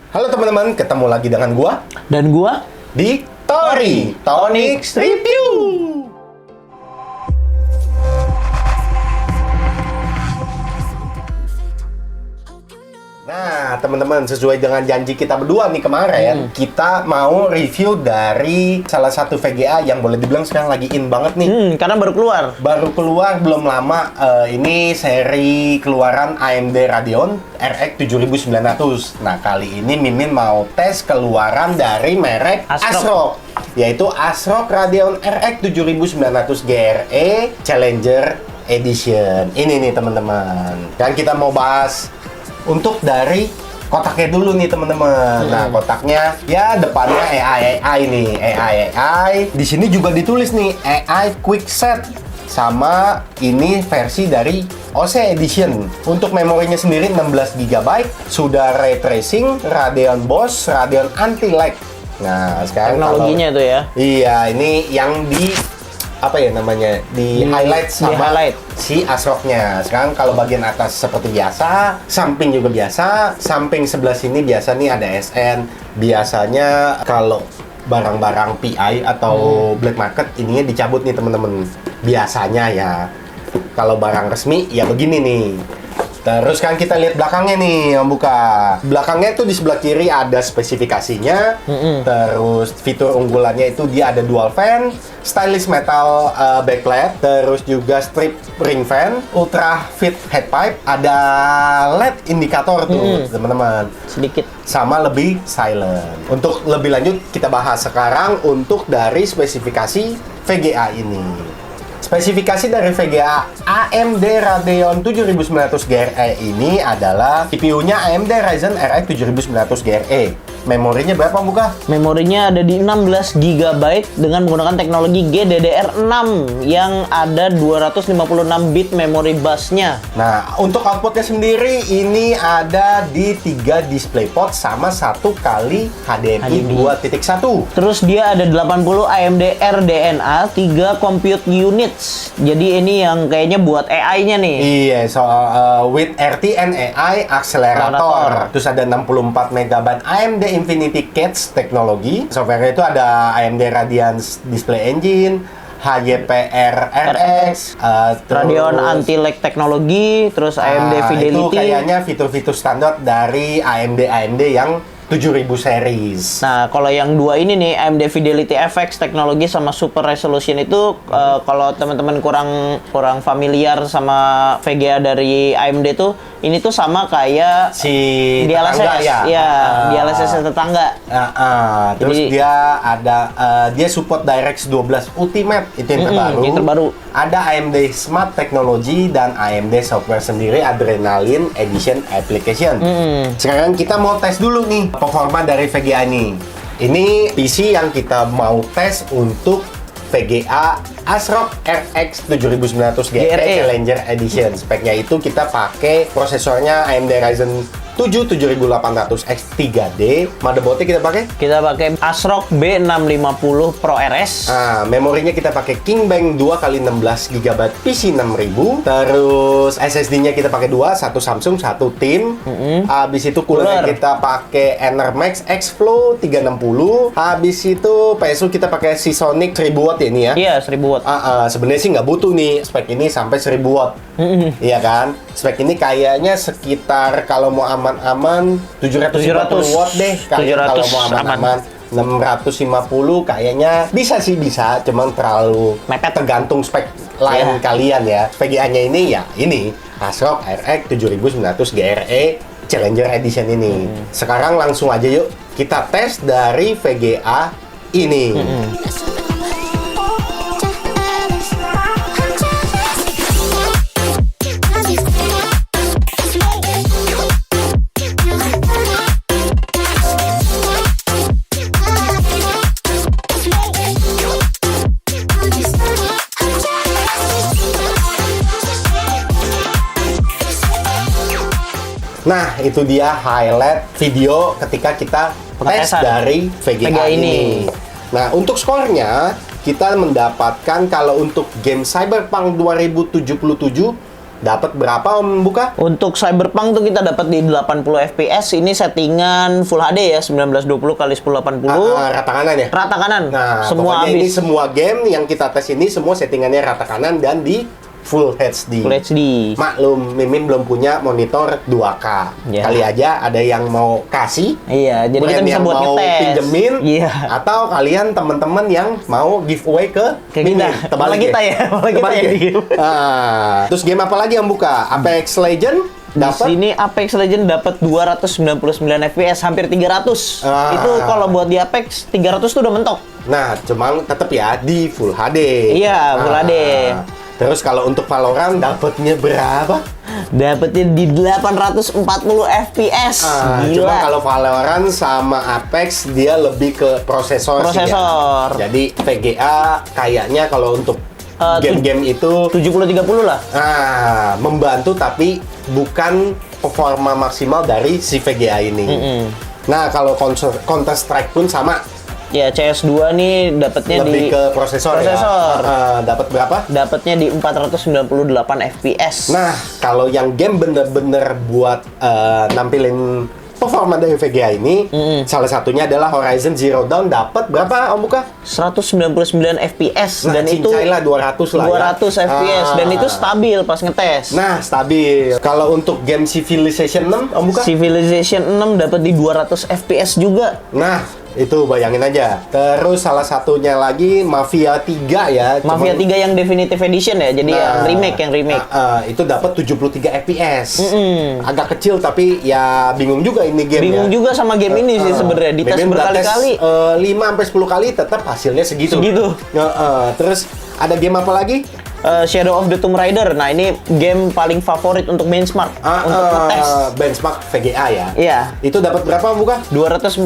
Halo teman-teman, ketemu lagi dengan gua Dan gua di Tori Tonics Review. Nah, teman-teman, sesuai dengan janji kita berdua nih kemarin, kita mau review dari salah satu VGA yang boleh dibilang sekarang lagi in banget nih. karena baru keluar. Baru keluar belum lama, ini seri keluaran AMD Radeon RX 7900. Nah, kali ini Mimin mau tes keluaran dari merek ASRock, yaitu ASRock Radeon RX 7900 GRE Challenger Edition. Ini nih teman-teman. Dan kita mau bahas untuk dari kotaknya dulu nih teman-teman. Nah, kotaknya ya depannya AI nih, AI. Di sini juga ditulis nih AI Quick Set. Sama ini versi dari OC Edition. Untuk memorinya sendiri 16 GB, sudah ray tracing, Radeon BOS, Radeon anti-lag. Nah, sekarang Teknologinya kalau, tuh ya. Iya, ini yang di apa ya namanya? Di highlight sama si ASRock-nya. Sekarang kalau bagian atas seperti biasa, samping juga biasa, samping sebelah sini biasa nih ada SN. Biasanya kalau barang-barang PI atau black market ininya dicabut nih teman-teman. Biasanya ya. Kalau barang resmi ya begini nih. Terus kan kita lihat belakangnya nih, yang buka. Belakangnya tuh di sebelah kiri ada spesifikasinya. Terus fitur unggulannya itu dia ada dual fan, stylish metal backplate, terus juga strip ring fan, ultra fit head pipe, ada LED indikator tuh, teman-teman. Sedikit. Sama lebih silent. Untuk lebih lanjut kita bahas sekarang untuk dari spesifikasi VGA ini. Spesifikasi dari VGA AMD Radeon 7900 GRE ini adalah CPU-nya AMD Ryzen RX 7900 GRE. Memorinya berapa, Buka? Memorinya ada di 16 GB dengan menggunakan teknologi GDDR6 yang ada 256 bit memori busnya. Nah, untuk outputnya sendiri ini ada di 3 DisplayPort sama 1 kali HDMI 2.1. Terus dia ada 80 AMD RDNA 3 compute units. Jadi ini yang kayaknya buat AI-nya nih. Iya, with RTN AI Accelerator. Terus ada 64 MB AMD Infinity Cache teknologi. Software itu ada AMD Radeon Display Engine, HYPR RX, Radeon anti-lag teknologi, terus AMD Fidelity. Itu kayaknya fitur-fitur standar dari AMD yang 7000 series. Nah, kalau yang dua ini nih, AMD Fidelity FX teknologi sama Super Resolution itu, kalau teman-teman kurang familiar sama VGA dari AMD tuh, ini tuh sama kayak si DLSS ya, DLSS tetangga. Terus Jadi, dia support DirectX 12 Ultimate, itu yang terbaru. Yang terbaru. Ada AMD Smart Technology dan AMD software sendiri Adrenalin Edition Application. Sekarang kita mau tes dulu nih performa dari VGA ini. Ini PC yang kita mau tes untuk VGA ASRock RX 7900 GRE Challenger Edition. Speknya itu kita pakai prosesornya AMD Ryzen 7 7800X 3D. Motherboardnya kita pakai? Kita pakai ASRock B650 Pro RS. Nah, memorinya kita pakai Kingbank 2x16 GB PC6000. Terus SSD-nya kita pakai 2, satu Samsung, satu Tim. Habis itu cooler kita pakai Enermax X-Flow 360. Habis itu PSU kita pakai Seasonic 1000 watt ya ini ya? Iya, 1000 watt. Sebenarnya sih nggak butuh nih spek ini sampai 1000 watt. Iya kan? Spek ini kayaknya sekitar kalau mau aman-aman 750 watt deh. Kalau mau aman-aman 650 kayaknya bisa, cuman terlalu mepet, tergantung spek lain kalian ya. VGA-nya ini ya ini ASRock RX 7900 GRE Challenger Edition ini. Sekarang langsung aja yuk kita tes dari VGA ini. Nah, itu dia highlight video ketika kita tes dari VGA ini. Nah, untuk skornya, kita mendapatkan kalau untuk game Cyberpunk 2077 dapat berapa Om Buka? Untuk Cyberpunk tuh kita dapat di 80 fps. Ini settingan Full HD ya, 1920 x 1080. Rata kanan ya? Rata kanan. Nah, semua pokoknya ini habis. semua game yang kita tes ini semua settingannya rata kanan dan di Full HD. Full HD. Maklum, Mimin belum punya monitor 2K. Ya. Kali aja ada yang mau kasih. Iya, jadi kita brand bisa yang buat mau ngetes. pinjemin. Iya. Atau kalian teman-teman yang mau giveaway ke Kayak Mimin. kita. Malah kita ya, malah kita Terbalik yang di game. Terus game apa lagi yang buka? Apex Legend Di dapat. sini Apex Legend dapat 299 fps, hampir 300. Itu kalau buat di Apex 300 tuh udah mentok. Nah, cuman tetap ya di Full HD. Iya, Full HD. Terus kalau untuk Valorant dapatnya berapa? Dapatnya di 840 fps. Cuma Gila. kalau Valorant sama Apex dia lebih ke prosesor. sih, ya. Prosesor. Jadi VGA kayaknya kalau untuk game-game itu 70-30 lah. membantu tapi bukan performa maksimal dari si VGA ini. Nah, kalau Counter Strike pun sama. Ya, CS2 nih dapatnya Lebih di ke prosesor, ya. Dapat berapa? Dapatnya di 498 fps. Nah, kalau yang game bener-bener buat nampilin performa dari VGA ini, salah satunya adalah Horizon Zero Dawn. Dapat berapa Om Buka? 199 fps. Nah, Dan itu cincailah 200 lah 200 ya. fps. Dan itu stabil pas ngetes. Nah, stabil. Kalau untuk game Civilization 6 Om Buka? Civilization 6 dapat di 200 fps juga. Nah, itu bayangin aja. Terus salah satunya lagi Mafia 3 ya. Mafia 3 yang Definitive Edition ya, jadi yang remake. Itu dapat 73 fps. Agak kecil tapi ya bingung juga ini game. Bingung juga sama game ini sih sebenarnya. Dites Mimin udah tes, berkali-kali. 5-10 kali tetap hasilnya segitu. Terus ada game apa lagi? Shadow of the Tomb Raider. Nah, ini game paling favorit untuk benchmark untuk ngetes. Benchmark VGA ya. Iya. Itu dapat berapa buka? 248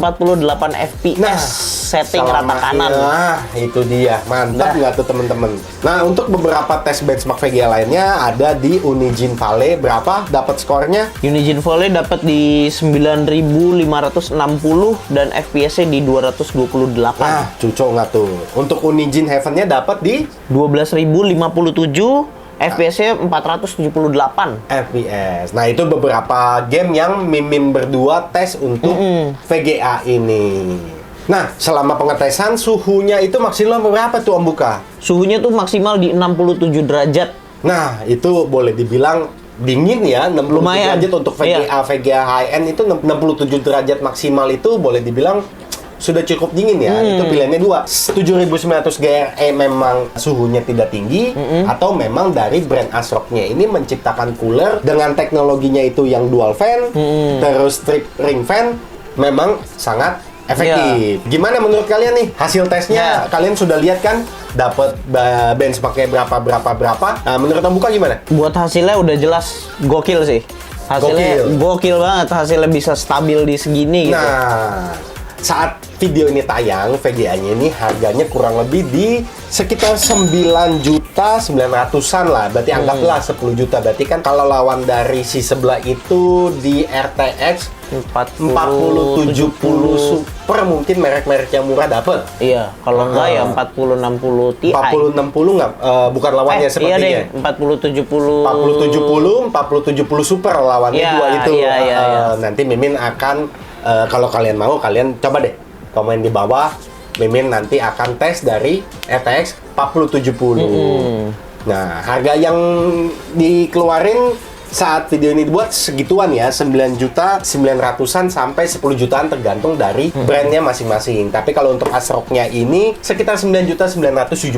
fps. Setting rata kanan. Nah, itu dia. Mantap nggak tuh temen-temen? Nah, untuk beberapa tes benchmark VGA lainnya ada di Unigine Valley. Berapa dapat skornya? Unigine Valley dapat di 9560 dan FPS-nya di 228. Nah, cucok nggak tuh? Untuk Unigine Heaven-nya dapat di 12.057, FPS-nya 478. FPS. Nah, itu beberapa game yang Mimin berdua tes untuk VGA ini. Nah, selama pengetesan suhunya itu maksimal berapa tuh Om Buka? Suhunya tuh maksimal di 67 derajat. Nah, itu boleh dibilang dingin ya, 67 Lumayan. derajat untuk VGA, VGA high-end itu 67 derajat maksimal itu boleh dibilang sudah cukup dingin ya. Itu pilihannya dua. 7900 GRE memang suhunya tidak tinggi atau memang dari brand ASRock-nya ini menciptakan cooler dengan teknologinya itu yang dual fan, terus strip ring fan memang sangat efektif. Gimana menurut kalian nih hasil tesnya? Kalian sudah lihat kan dapat benchmarknya berapa? Nah, menurut Om Buka gimana? Buat hasilnya udah jelas gokil sih. Hasilnya gokil banget, hasilnya bisa stabil di segini gitu. Nah, saat video ini tayang, VGA-nya ini harganya kurang lebih di sekitar 9.900.000-an lah. Berarti anggaplah 10 juta. Berarti kan kalau lawan dari si sebelah itu di RTX 4070 Super mungkin merek-merek yang murah dapat. Iya, kalau enggak ya 4060 Ti. 4060 nggak? Bukan lawannya sepertinya. Iya deh, 4070. 4070 Super lawannya dua itu. Iya. Nanti Mimin akan kalau kalian mau, kalian coba deh komen di bawah. Mimin nanti akan tes dari RTX 4070. Nah, harga yang dikeluarin saat video ini dibuat segituan ya, 9.900.000-an sampai 10 jutaan tergantung dari brandnya masing-masing. Tapi kalau untuk ASRock-nya ini sekitar 9.975.000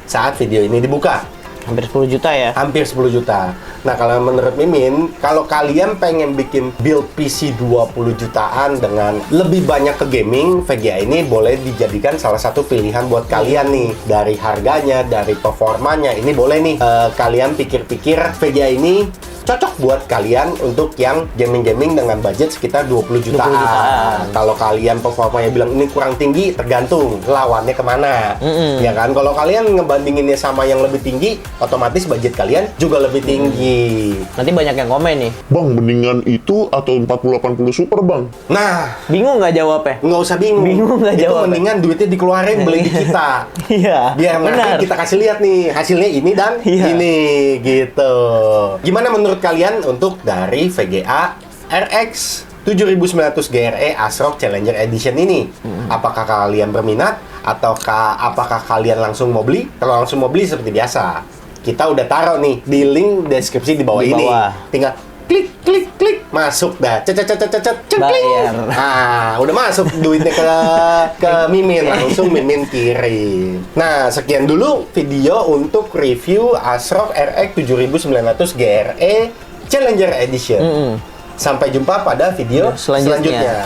saat video ini dibuka. Hampir 10 juta ya? Hampir 10 juta. Nah, kalau menurut Mimin, kalau kalian pengen bikin build PC 20 jutaan dengan lebih banyak ke gaming, VGA ini boleh dijadikan salah satu pilihan buat kalian nih. Dari harganya, dari performanya, ini boleh nih kalian pikir-pikir VGA ini cocok buat kalian untuk yang gaming-gaming dengan budget sekitar 20 jutaan. Kalau kalian performanya bilang ini kurang tinggi, tergantung lawannya kemana. Ya kan? Kalau kalian ngebandinginnya sama yang lebih tinggi, otomatis budget kalian juga lebih tinggi. Nanti banyak yang komen nih. Bang, mendingan itu atau 4080 Super, Bang? Nah, Bingung nggak jawabnya? nggak usah bingung. Bingung nggak Itu jawab. mendingan duitnya dikeluarin beli di kita. Iya. Biar nanti benar. kita kasih lihat nih hasilnya ini dan Iya. ini gitu. Gimana menurut kalian untuk dari VGA RX 7900 GRE ASRock Challenger Edition ini? Apakah kalian berminat ataukah apakah kalian langsung mau beli? Kalau langsung mau beli seperti biasa, kita udah taruh nih di link deskripsi di bawah Di ini. bawah. Tinggal klik klik klik masuk dah. Cet cet cet cet cet cet, klik. Bayar. Nah, udah masuk duitnya ke Mimin, langsung Mimin kirim. Nah, sekian dulu video untuk review ASRock RX 7900 GRE Challenger Edition. Sampai jumpa pada video Selanjutnya. selanjutnya.